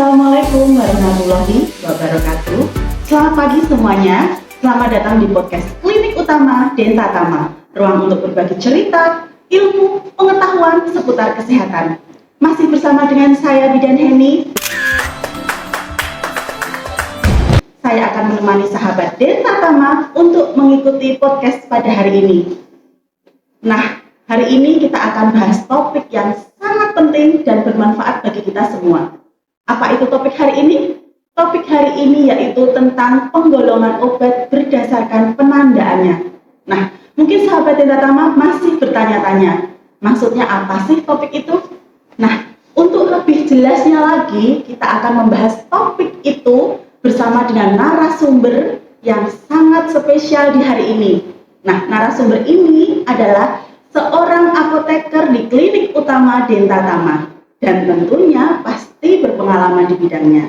Assalamualaikum warahmatullahi wabarakatuh. Selamat pagi semuanya. Selamat datang di podcast Klinik Utama Denta Tama, ruang untuk berbagi cerita, ilmu, pengetahuan seputar kesehatan. Masih bersama dengan saya Bidan Heni. Saya akan menemani sahabat Denta Tama untuk mengikuti podcast pada hari ini. Nah, hari ini kita akan bahas topik yang sangat penting dan bermanfaat bagi kita semua. Apa itu topik hari ini? Topik hari ini yaitu tentang penggolongan obat berdasarkan penandaannya. Nah, mungkin sahabat Denta Tama masih bertanya-tanya, maksudnya apa sih topik itu? Nah, untuk lebih jelasnya lagi, kita akan membahas topik itu bersama dengan narasumber yang sangat spesial di hari ini. Nah, narasumber ini adalah seorang apoteker di Klinik Utama Denta Tama dan tentunya pasti berpengalaman di bidangnya.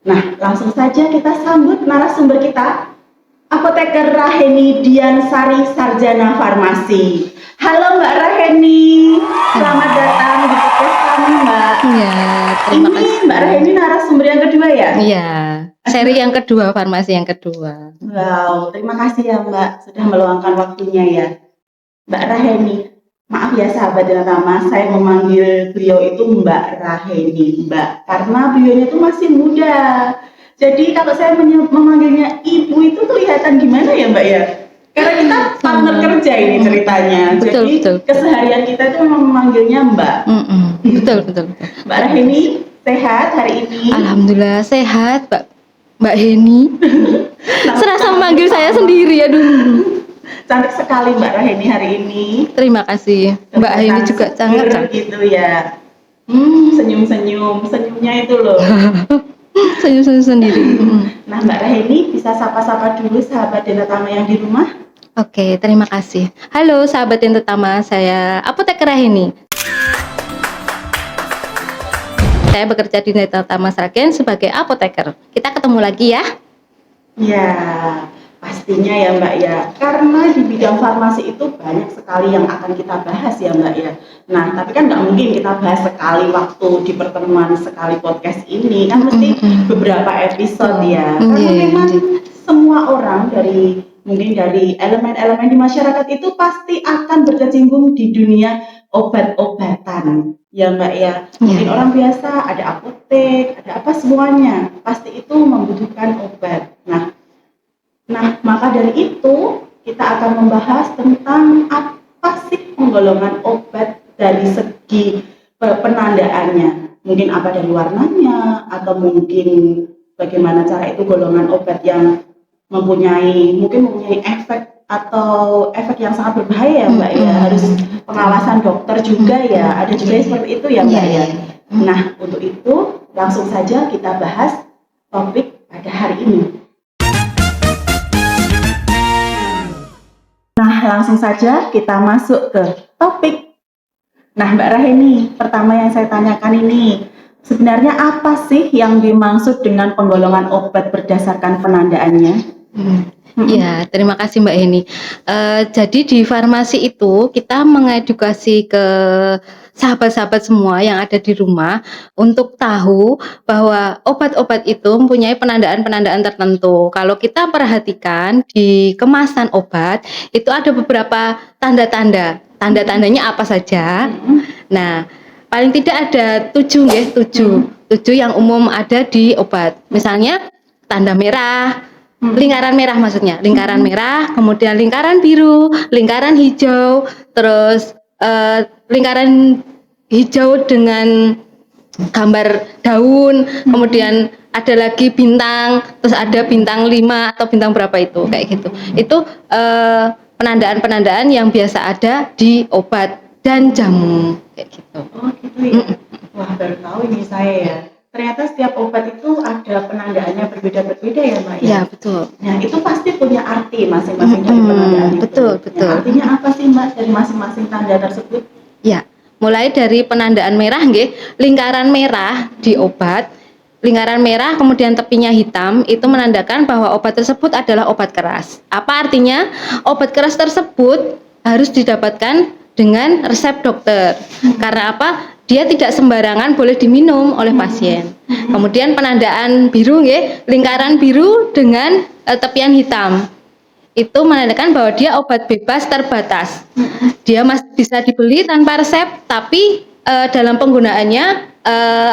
Nah, langsung saja kita sambut narasumber kita, Apoteker Raheni Diansari, Sarjana Farmasi. Halo Mbak Raheni, selamat datang di podcast kami Mbak. Iya, terima kasih. Ini Mbak Raheni narasumber yang kedua ya? Iya, seri yang kedua, farmasi yang kedua. Wow, terima kasih ya Mbak sudah meluangkan waktunya ya. Mbak Raheni, maaf ya sahabat Denta Tama, saya memanggil beliau itu Mbak Raheni, Mbak, karena beliaunya itu masih muda. Jadi kalau saya memanggilnya ibu itu kelihatan gimana ya Mbak ya? Karena kita partner kerja ini ceritanya. Betul, Jadi betul. keseharian kita itu memang memanggilnya Mbak. Betul. Mbak Raheni sehat hari ini? Alhamdulillah sehat, Mbak Heni. Serasa memanggil saya sendiri, aduh. Cantik sekali Mbak Raheni hari ini. Terima kasih. Mbak Heni juga sangat cantik. Gitu ya. Senyumnya itu loh. Senyum sendiri. Nah Mbak Raheni bisa sapa-sapa dulu sahabat Denta Tama yang di rumah. Oke, terima kasih. Halo sahabat Denta Tama, saya Apoteker Raheni. Saya bekerja di Denta Tama Sragen sebagai apoteker. Kita ketemu lagi ya. Ya, pastinya ya Mbak ya. Karena di bidang farmasi itu banyak sekali yang akan kita bahas ya Mbak ya. Nah, tapi kan nggak mungkin kita bahas sekali waktu di pertemuan sekali podcast ini. Kan mesti beberapa episode ya. Karena memang semua orang mungkin dari elemen-elemen di masyarakat itu pasti akan berkecimpung di dunia obat-obatan ya Mbak ya. Mungkin orang biasa ada apotek, ada apa semuanya pasti itu membutuhkan obat. Nah maka dari itu kita akan membahas tentang apa sih penggolongan obat dari segi penandaannya. Mungkin apa dari warnanya atau mungkin bagaimana cara itu golongan obat yang mempunyai efek atau efek yang sangat berbahaya Mbak ya, harus pengawasan dokter juga ya, ada juga seperti itu ya Mbak ya. Nah untuk itu langsung saja kita bahas topik pada hari ini. Nah langsung saja kita masuk ke topik. Nah Mbak Raheni, pertama yang saya tanyakan ini, sebenarnya apa sih yang dimaksud dengan penggolongan obat berdasarkan penandaannya? Ya, terima kasih Mbak Heni. Jadi di farmasi itu kita mengedukasi ke sahabat-sahabat semua yang ada di rumah untuk tahu bahwa obat-obat itu mempunyai penandaan-penandaan tertentu. Kalau kita perhatikan di kemasan obat itu ada beberapa tanda-tanda. Tanda-tandanya apa saja? Nah, paling tidak ada 7 yang umum ada di obat. Misalnya tanda merah, lingkaran merah maksudnya, lingkaran merah, kemudian lingkaran biru, lingkaran hijau, terus lingkaran hijau dengan gambar daun, kemudian ada lagi bintang, terus ada bintang 5 atau bintang berapa itu, kayak gitu. Itu penandaan-penandaan yang biasa ada di obat dan jamu, kayak gitu. Oh gitu ya. Wah baru tahu ini saya ya. Ternyata setiap obat itu ada penandaannya berbeda-beda ya Mbak ya? Ya, betul. Nah itu pasti punya arti masing-masing dari penandaan itu. Betul. Nah, artinya apa sih Mbak dari masing-masing tanda tersebut? Ya, mulai dari penandaan merah lingkaran merah di obat, lingkaran merah kemudian tepinya hitam, itu menandakan bahwa obat tersebut adalah obat keras. Apa artinya? Obat keras tersebut harus didapatkan dengan resep dokter. Karena apa? dia tidak sembarangan boleh diminum oleh pasien. Kemudian penandaan biru nggih, lingkaran biru dengan tepian hitam. Itu menandakan bahwa dia obat bebas terbatas. Dia masih bisa dibeli tanpa resep, tapi dalam penggunaannya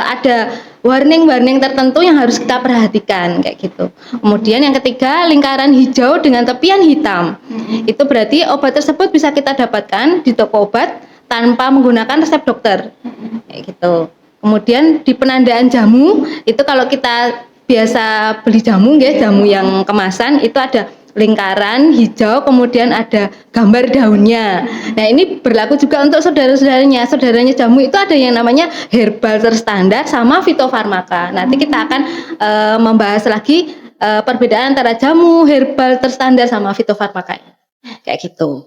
ada warning-warning tertentu yang harus kita perhatikan kayak gitu. Kemudian yang ketiga, lingkaran hijau dengan tepian hitam. Itu berarti obat tersebut bisa kita dapatkan di toko obat tanpa menggunakan resep dokter. Kayak gitu. Kemudian di penandaan jamu itu kalau kita biasa beli jamu nggih, jamu yang kemasan itu ada lingkaran hijau, kemudian ada gambar daunnya. Nah, ini berlaku juga untuk saudaranya jamu itu ada yang namanya herbal terstandar sama fitofarmaka. Nanti kita akan membahas lagi perbedaan antara jamu herbal terstandar sama fitofarmaka. Kayak gitu.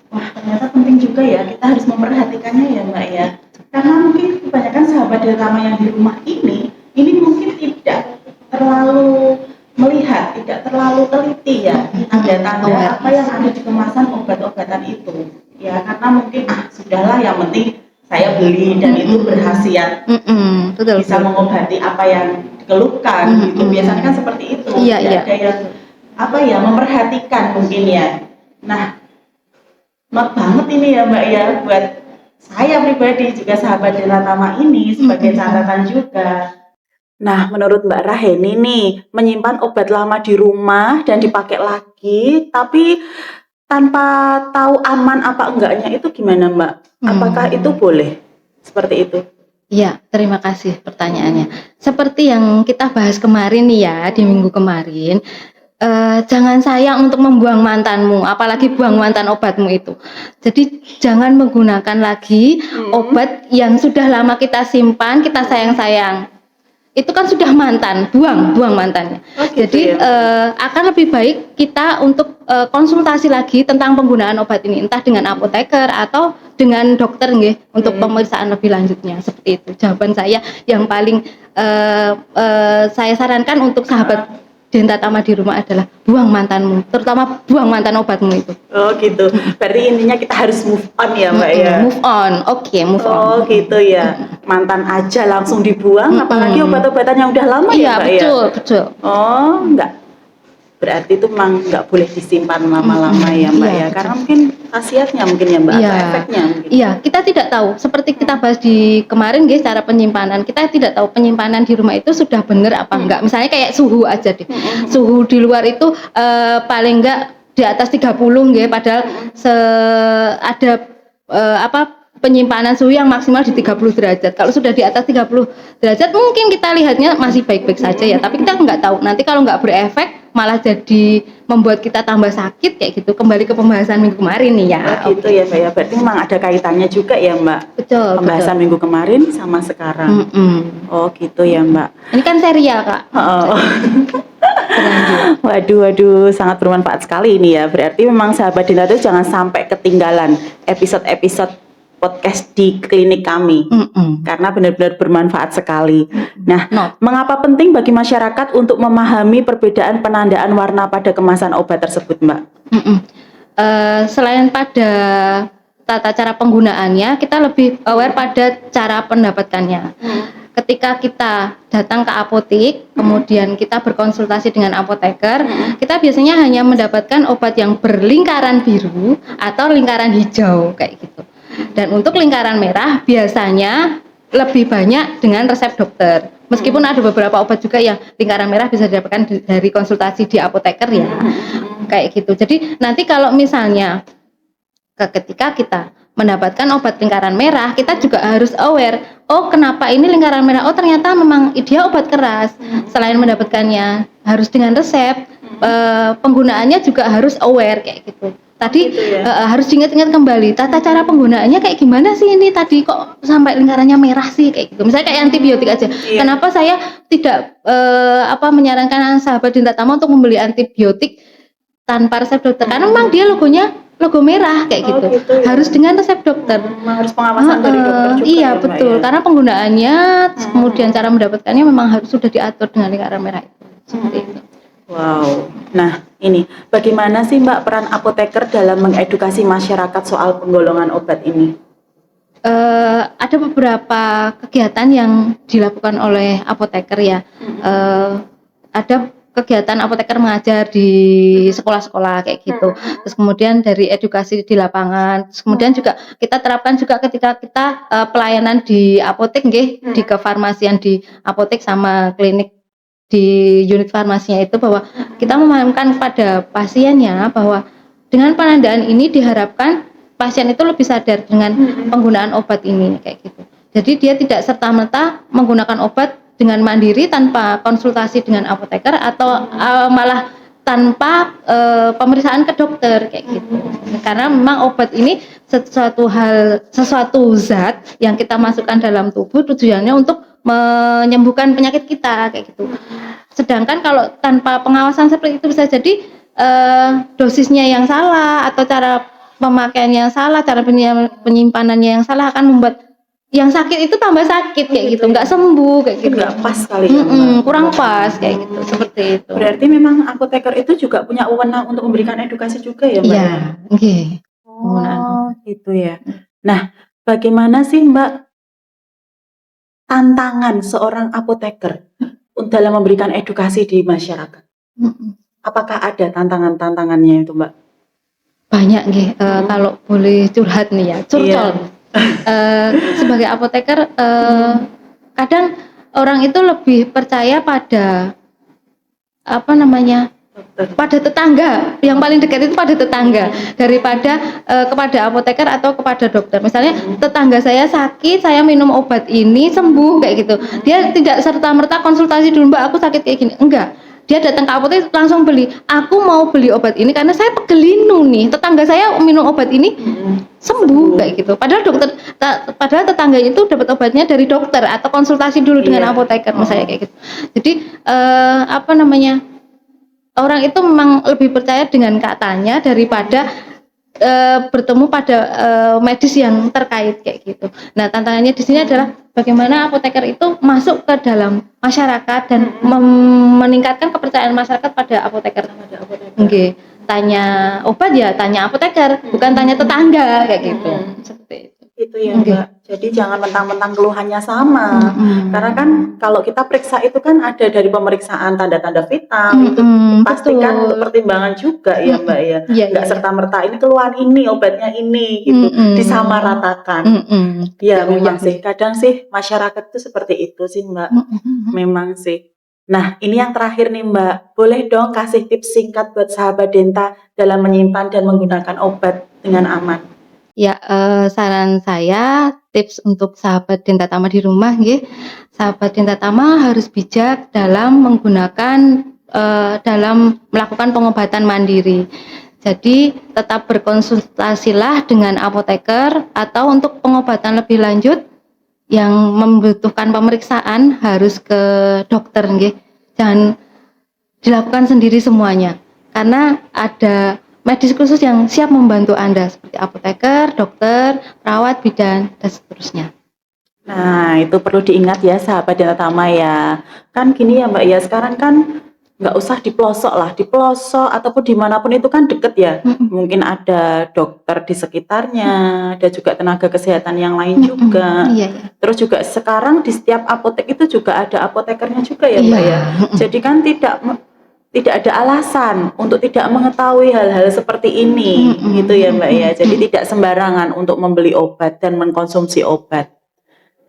Wah, ternyata penting juga ya, kita harus memperhatikannya ya Mbak ya. Karena mungkin kebanyakan sahabat Dilatama yang di rumah ini mungkin tidak terlalu melihat, tidak terlalu teliti ya tanda-tanda apa yang ada di kemasan obat-obatan itu. Ya, karena mungkin sudahlah yang penting saya beli dan itu berkhasiat bisa mengobati apa yang dikeluhkan gitu. Biasanya kan seperti itu. Tidak ada yang memperhatikan mungkin ya. Nah, banget ini ya Mbak ya buat saya pribadi juga sahabat Dilatama ini sebagai catatan juga. Nah, menurut Mbak Raheni nih, menyimpan obat lama di rumah dan dipakai lagi, tapi tanpa tahu aman apa enggaknya itu gimana Mbak? Apakah itu boleh? Seperti itu? Iya, terima kasih pertanyaannya. Seperti yang kita bahas kemarin nih ya, di minggu kemarin, jangan sayang untuk membuang mantanmu, apalagi buang mantan obatmu itu. Jadi jangan menggunakan lagi obat yang sudah lama kita simpan, kita sayang-sayang. Itu kan sudah mantan, buang mantannya. Jadi akan lebih baik kita untuk konsultasi lagi tentang penggunaan obat ini, entah dengan apoteker atau dengan dokter nggih, untuk pemeriksaan lebih lanjutnya. Seperti itu jawaban saya yang paling saya sarankan untuk sahabat Dilatama di rumah adalah buang mantanmu, terutama buang mantan obatmu itu. Oh gitu. Berarti intinya kita harus move on ya Mbak ya. Move on, move on. Oh gitu ya. Mantan aja langsung dibuang, apalagi obat-obatan yang udah lama ya Mbak ya. Iya betul. Oh enggak. Berarti itu memang nggak boleh disimpan lama-lama ya Mbak ya. Karena mungkin khasiatnya mungkin ya Mbak, atau efeknya mungkin. Iya, kita tidak tahu. Seperti kita bahas di kemarin guys, cara penyimpanan. Kita tidak tahu penyimpanan di rumah itu sudah benar apa enggak. Misalnya kayak suhu aja deh. Suhu di luar itu paling enggak di atas 30 nggih, padahal ada penyimpanan suhu yang maksimal di 30 derajat. Kalau sudah di atas 30 derajat mungkin kita lihatnya masih baik-baik saja ya, tapi kita nggak tahu. Nanti kalau nggak berefek malah jadi membuat kita tambah sakit kayak gitu. Kembali ke pembahasan minggu kemarin nih ya. Oh gitu ya Mbak ya. Berarti memang ada kaitannya juga ya Mbak. Betul. Pembahasan minggu kemarin sama sekarang. Oh gitu ya Mbak. Ini kan serial Kak. Waduh, sangat bermanfaat sekali ini ya. Berarti memang sahabat Dilatama jangan sampai ketinggalan episode-episode podcast di klinik kami, karena benar-benar bermanfaat sekali. Nah, mengapa penting bagi masyarakat untuk memahami perbedaan penandaan warna pada kemasan obat tersebut, Mbak? Selain pada tata cara penggunaannya, kita lebih aware pada cara pendapatkannya. Ketika kita datang ke apotek, kemudian kita berkonsultasi dengan apoteker, kita biasanya hanya mendapatkan obat yang berlingkaran biru atau lingkaran hijau kayak gitu. Dan untuk lingkaran merah biasanya lebih banyak dengan resep dokter. Meskipun ada beberapa obat juga yang lingkaran merah bisa didapatkan dari konsultasi di apoteker ya. Kayak gitu. Jadi nanti kalau misalnya ketika kita mendapatkan obat lingkaran merah, kita juga harus aware, oh kenapa ini lingkaran merah, oh ternyata memang dia obat keras. Selain mendapatkannya harus dengan resep, penggunaannya juga harus aware kayak gitu. Tadi gitu ya? Harus diingat-ingat kembali tata cara penggunaannya kayak gimana sih ini tadi kok sampai lingkarannya merah sih kayak gitu. Misalnya kayak antibiotik aja. Kenapa saya tidak menyarankan sahabat Dilatama untuk membeli antibiotik tanpa resep dokter? Karena memang dia logo merah kayak gitu. Ya? Harus dengan resep dokter. Harus pengawasan dari dokter juga. Iya ya, betul. Ya? Karena penggunaannya kemudian cara mendapatkannya memang harus sudah diatur dengan lingkaran merah itu. Seperti itu. Wow. Nah, ini bagaimana sih Mbak peran apoteker dalam mengedukasi masyarakat soal penggolongan obat ini? ada beberapa kegiatan yang dilakukan oleh apoteker ya. Ada kegiatan apoteker mengajar di sekolah-sekolah kayak gitu. Terus kemudian dari edukasi di lapangan. Terus kemudian juga kita terapkan juga ketika kita pelayanan di apotek nggih, di kefarmasian di apotek sama klinik di unit farmasinya itu, bahwa kita memahamkan kepada pasiennya bahwa dengan penandaan ini diharapkan pasien itu lebih sadar dengan penggunaan obat ini kayak gitu. Jadi dia tidak serta-merta menggunakan obat dengan mandiri tanpa konsultasi dengan apoteker atau malah tanpa pemeriksaan ke dokter kayak gitu. Karena memang obat ini sesuatu zat yang kita masukkan dalam tubuh tujuannya untuk menyembuhkan penyakit kita kayak gitu. Sedangkan kalau tanpa pengawasan seperti itu bisa jadi dosisnya yang salah atau cara pemakaiannya yang salah, cara penyimpanannya yang salah akan membuat yang sakit itu tambah sakit kayak gitu, nggak sembuh kayak gitu. Nggak pas kali ya, Mbak. Kurang pas kayak gitu, seperti itu. Berarti memang apoteker itu juga punya wewenang untuk memberikan edukasi juga ya, Mbak? Iya, nggih. Oh, gitu ya. Nah, bagaimana sih Mbak tantangan seorang apoteker dalam memberikan edukasi di masyarakat? Apakah ada tantangan-tantangannya itu, Mbak? Banyak nggih, kalau boleh curhat nih ya, curcol. Sebagai apoteker, kadang orang itu lebih percaya pada pada tetangga, yang paling dekat itu pada tetangga daripada kepada apoteker atau kepada dokter. Misalnya tetangga saya sakit, saya minum obat ini sembuh kayak gitu. Dia tidak serta-merta konsultasi dulu, Mbak, aku sakit kayak gini. Enggak. Dia datang ke apotek langsung beli. Aku mau beli obat ini karena saya pegel linu nih. Tetangga saya minum obat ini sembuh kayak gitu. Padahal tetangga itu dapat obatnya dari dokter atau konsultasi dulu dengan apoteker misalnya kayak gitu. Jadi orang itu memang lebih percaya dengan katanya daripada bertemu pada medis yang terkait kayak gitu. Nah, tantangannya di sini adalah bagaimana apoteker itu masuk ke dalam masyarakat dan meningkatkan kepercayaan masyarakat pada apoteker. Oke, tanya obat ya tanya apoteker, bukan tanya tetangga kayak gitu. Seperti itu. Itu ya, Mbak. Jadi jangan mentang-mentang keluhannya sama. Karena kan kalau kita periksa itu kan ada dari pemeriksaan tanda-tanda vital, itu pastikan untuk pertimbangan juga ya, Mbak ya. Nggak serta-merta ini keluhan ini, obatnya ini gitu, disamaratakan. Ya memang sih, kadang sih masyarakat itu seperti itu sih, Mbak. Memang sih. Nah, ini yang terakhir nih, Mbak. Boleh dong kasih tips singkat buat sahabat Denta dalam menyimpan dan menggunakan obat dengan aman. Ya, saran saya tips untuk sahabat Denta Tama di rumah nggih. Sahabat Denta Tama harus bijak dalam menggunakan dalam melakukan pengobatan mandiri. Jadi tetap berkonsultasilah dengan apoteker atau untuk pengobatan lebih lanjut yang membutuhkan pemeriksaan harus ke dokter nggih. Jangan dilakukan sendiri semuanya. Karena ada medis khusus yang siap membantu Anda seperti apoteker, dokter, perawat, bidan, dan seterusnya. Nah, itu perlu diingat ya sahabat Denta Tama ya. Kan gini ya Mbak ya, sekarang kan nggak usah di pelosok lah, di pelosok ataupun dimanapun itu kan deket ya. Mungkin ada dokter di sekitarnya, ada juga tenaga kesehatan yang lain juga. Terus juga sekarang di setiap apotek itu juga ada apotekernya juga ya Mbak ya. Jadi kan tidak ada alasan untuk tidak mengetahui hal-hal seperti ini gitu ya Mbak ya. Jadi tidak sembarangan untuk membeli obat dan mengkonsumsi obat.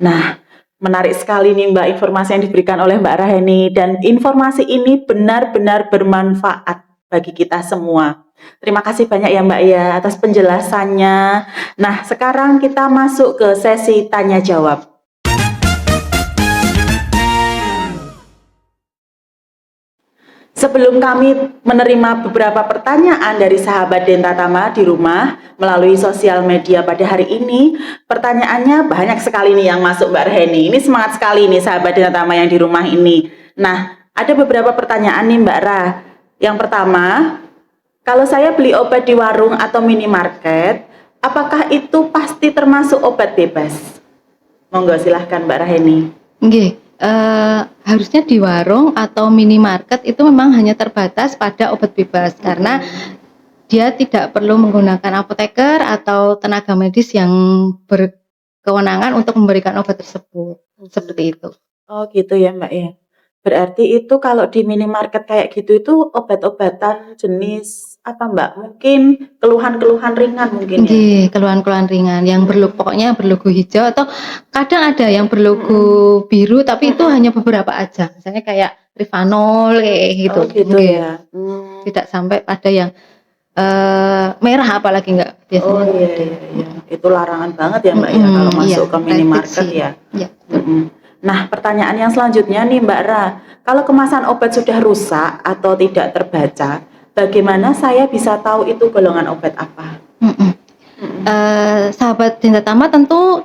Nah, menarik sekali nih Mbak informasi yang diberikan oleh Mbak Raheni, dan informasi ini benar-benar bermanfaat bagi kita semua. Terima kasih banyak ya Mbak ya atas penjelasannya. Nah, sekarang kita masuk ke sesi tanya jawab. Sebelum kami menerima beberapa pertanyaan dari sahabat Denta Tama di rumah melalui sosial media pada hari ini, pertanyaannya banyak sekali nih yang masuk Mbak Raheni. Ini semangat sekali nih sahabat Denta Tama yang di rumah ini. Nah, ada beberapa pertanyaan nih Mbak Ra. Yang pertama, kalau saya beli obat di warung atau minimarket, apakah itu pasti termasuk obat bebas? Monggo silahkan Mbak Raheni. Nggih. Harusnya di warung atau minimarket itu memang hanya terbatas pada obat bebas karena dia tidak perlu menggunakan apoteker atau tenaga medis yang kewenangan untuk memberikan obat tersebut. Seperti itu. Oh gitu ya Mbak ya. Berarti itu kalau di minimarket kayak gitu itu obat-obatan jenis apa Mbak? Mungkin keluhan-keluhan ringan mungkin ya? Nggih, keluhan-keluhan ringan yang pokoknya berlogo hijau atau kadang ada yang berlogo biru tapi itu hanya beberapa aja. Misalnya kayak Rivanol kayak gitu. Oh gitu Nggih. ya. Tidak sampai pada yang merah apalagi enggak Oh biasanya enggak ada. iya. Itu larangan banget ya Mbak ya kalau masuk ke minimarket restriksi. ya. Iya. Nah, pertanyaan yang selanjutnya nih Mbak Ra, kalau kemasan obat sudah rusak atau tidak terbaca, bagaimana saya bisa tahu itu golongan obat apa? Sahabat Dinta Tama tentu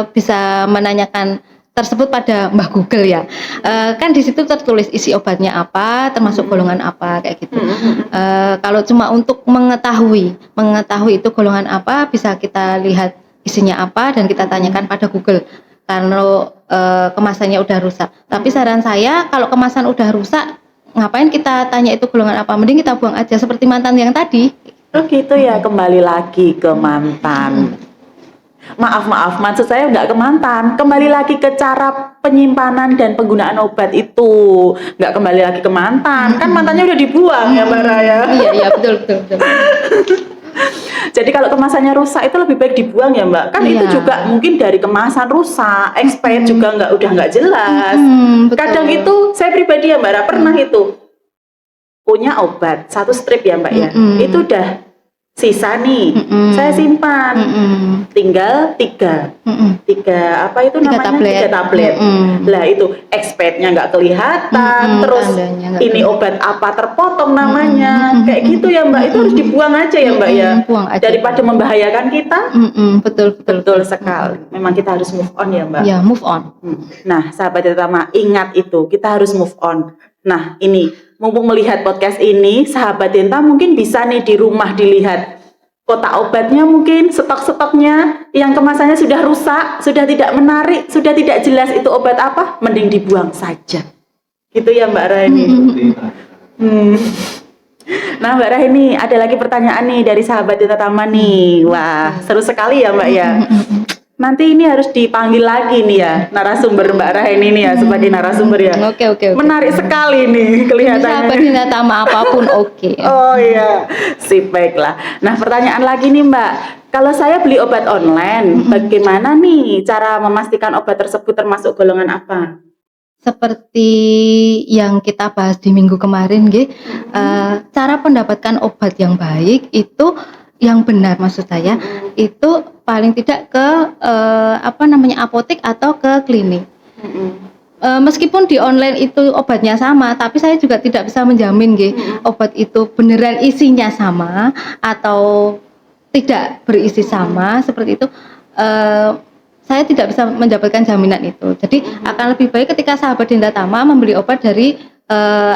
bisa menanyakan tersebut pada Mbah Google ya. Kan di situ tertulis isi obatnya apa, termasuk golongan apa kayak gitu. Kalau cuma untuk mengetahui itu golongan apa, bisa kita lihat isinya apa dan kita tanyakan pada Google. Kalau kemasannya udah rusak. Tapi saran saya kalau kemasan udah rusak, ngapain kita tanya itu golongan apa? Mending kita buang aja seperti mantan yang tadi. Oh gitu ya, kembali lagi ke mantan. Maaf, maksud saya nggak ke mantan, kembali lagi ke cara penyimpanan dan penggunaan obat itu. Nggak kembali lagi ke mantan, kan mantannya udah dibuang ya Mbak Raya. Iya, betul. Jadi kalau kemasannya rusak itu lebih baik dibuang ya Mbak. Kan itu juga mungkin dari kemasan rusak, expired juga udah nggak jelas. Betul. Kadang itu saya pribadi ya Mbak Ra, pernah itu punya obat 1 strip ya Mbak ya. Itu udah sisa nih, saya simpan. Tinggal 3 apa itu namanya? 3 tablet. Lah itu expirednya nggak kelihatan, terus ini obat apa terpotong namanya, kayak gitu ya Mbak. Itu harus dibuang aja ya Mbak ya, daripada membahayakan kita. Betul sekali. Memang kita harus move on ya Mbak. Ya, move on. Nah, sahabat Dinta, ingat itu, kita harus move on. Nah, ini mumpung melihat podcast ini, sahabat Dinta mungkin bisa nih di rumah dilihat kotak obatnya, mungkin stok-stoknya yang kemasannya sudah rusak, sudah tidak menarik, sudah tidak jelas itu obat apa, mending dibuang saja. Gitu ya Mbak Rahini. Nah Mbak Rahini, ada lagi pertanyaan nih dari sahabat Dinta Tama nih. Wah, seru sekali ya Mbak ya. Nanti ini harus dipanggil lagi nih ya narasumber Mbak Rahini nih ya, sebagai narasumber ya. Oke. Menarik sekali nih kelihatannya. Sahabat Dinta Tama apapun oke. Oh iya, sip, baiklah. Nah pertanyaan lagi nih Mbak, kalau saya beli obat online, bagaimana nih cara memastikan obat tersebut termasuk golongan apa? Seperti yang kita bahas di minggu kemarin, cara mendapatkan obat yang baik itu yang benar, maksud saya itu paling tidak ke apotek atau ke klinik. Meskipun di online itu obatnya sama, tapi saya juga tidak bisa menjamin obat itu beneran isinya sama atau tidak berisi sama seperti itu. Saya tidak bisa mendapatkan jaminan itu. Jadi akan lebih baik ketika sahabat Dinta Tama membeli obat dari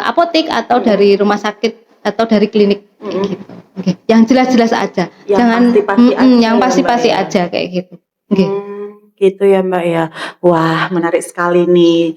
apotek atau dari rumah sakit atau dari klinik gitu. Yang jelas-jelas aja. Jangan yang pasti-pasti aja kayak gitu. Gitu ya Mbak ya. Wah, menarik sekali nih.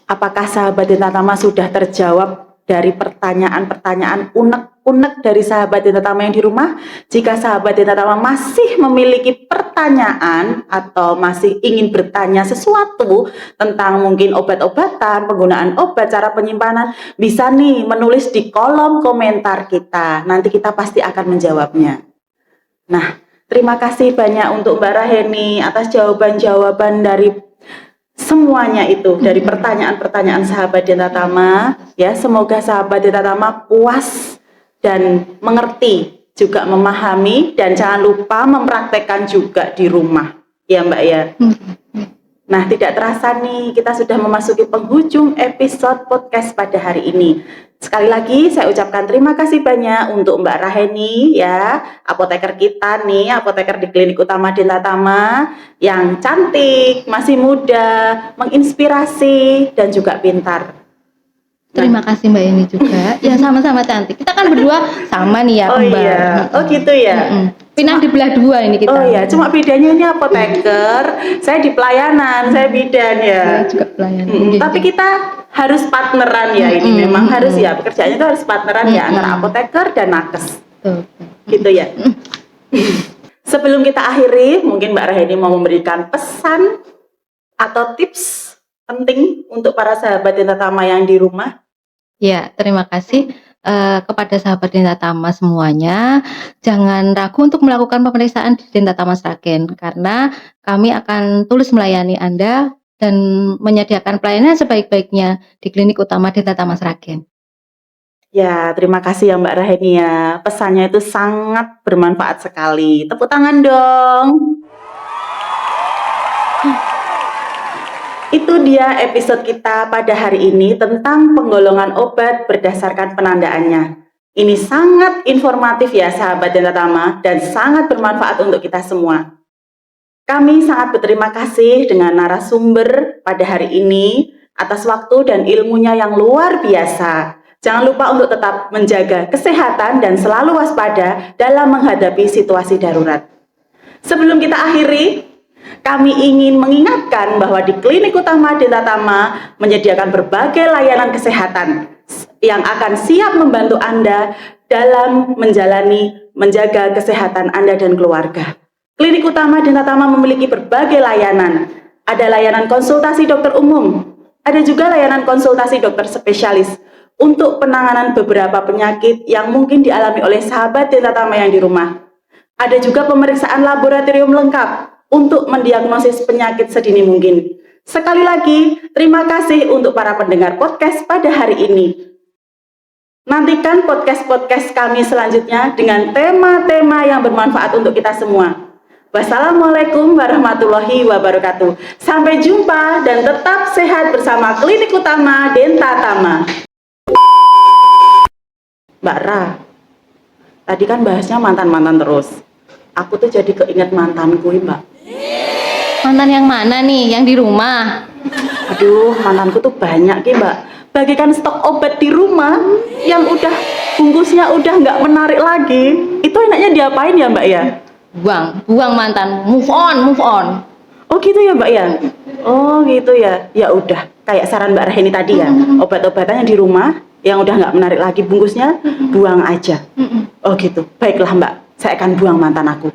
Apakah sahabat Dinta Tama sudah terjawab dari pertanyaan-pertanyaan unek-unek dari sahabat Dinta Tama yang di rumah? Jika sahabat Dinta Tama masih memiliki pertanyaan atau masih ingin bertanya sesuatu tentang mungkin obat-obatan, penggunaan obat, cara penyimpanan, bisa nih menulis di kolom komentar kita. Nanti kita pasti akan menjawabnya. Nah, terima kasih banyak untuk Mbak Raheni atas jawaban-jawaban dari semuanya itu, dari pertanyaan-pertanyaan sahabat Dinta Tama. Ya, semoga sahabat Dinta Tama puas dan mengerti, juga memahami, dan jangan lupa mempraktekkan juga di rumah. Ya Mbak ya. Nah, tidak terasa nih kita sudah memasuki penghujung episode podcast pada hari ini. Sekali lagi saya ucapkan terima kasih banyak untuk Mbak Raheni ya, apoteker kita nih, apoteker di Klinik Utama Dinta Tama yang cantik, masih muda, menginspirasi dan juga pintar. Terima kasih Mbak Eni juga. Ya sama-sama cantik. Kita kan berdua sama nih ya kembar. Oh iya, oh gitu ya. Pinang dibelah dua ini kita. Oh iya, cuma bedanya ini apoteker, saya di pelayanan, saya bidan ya. Saya juga pelayanan. Tapi kita harus partneran ya, ini memang harus ya, pekerjaannya itu harus partneran ya antara apoteker dan nakes. Gitu ya. Sebelum kita akhiri, mungkin Mbak Raheni mau memberikan pesan atau tips penting untuk para sahabat Denta Tama yang di rumah. Ya, terima kasih kepada sahabat Denta Tama semuanya. Jangan ragu untuk melakukan pemeriksaan di Denta Tama Sragen karena kami akan tulus melayani Anda dan menyediakan pelayanan sebaik-baiknya di Klinik Utama Denta Tama Sragen. Ya, terima kasih ya Mbak Raheni ya. Pesannya itu sangat bermanfaat sekali. Tepuk tangan dong. Itu dia episode kita pada hari ini tentang penggolongan obat berdasarkan penandaannya. Ini sangat informatif ya sahabat Denta Tama dan sangat bermanfaat untuk kita semua. Kami sangat berterima kasih dengan narasumber pada hari ini atas waktu dan ilmunya yang luar biasa. Jangan lupa untuk tetap menjaga kesehatan dan selalu waspada dalam menghadapi situasi darurat. Sebelum kita akhiri, kami ingin mengingatkan bahwa di Klinik Utama Denta Tama menyediakan berbagai layanan kesehatan yang akan siap membantu Anda dalam menjaga kesehatan Anda dan keluarga. Klinik Utama Denta Tama memiliki berbagai layanan. Ada layanan konsultasi dokter umum, ada juga layanan konsultasi dokter spesialis untuk penanganan beberapa penyakit yang mungkin dialami oleh sahabat Denta Tama yang di rumah. Ada juga pemeriksaan laboratorium lengkap untuk mendiagnosis penyakit sedini mungkin. Sekali lagi, terima kasih untuk para pendengar podcast pada hari ini. Nantikan podcast-podcast kami selanjutnya dengan tema-tema yang bermanfaat untuk kita semua. Wassalamualaikum warahmatullahi wabarakatuh. Sampai jumpa dan tetap sehat bersama Klinik Utama Denta Tama. Mbak Ra, tadi kan bahasnya mantan-mantan terus. Aku tuh jadi keinget mantanku, Mbak. Mantan yang mana nih? Yang di rumah? Aduh, mantanku tuh banyak, Mbak. Bagikan stok obat di rumah yang udah bungkusnya udah nggak menarik lagi. Itu enaknya diapain ya, Mbak ya? Buang mantan, move on. Oh gitu ya, Mbak ya? Oh gitu ya. Ya udah, kayak saran Mbak Raheni tadi ya. Obat-obatan yang di rumah yang udah nggak menarik lagi bungkusnya, buang aja. Oh gitu. Baiklah, Mbak. Saya akan buang mantan aku.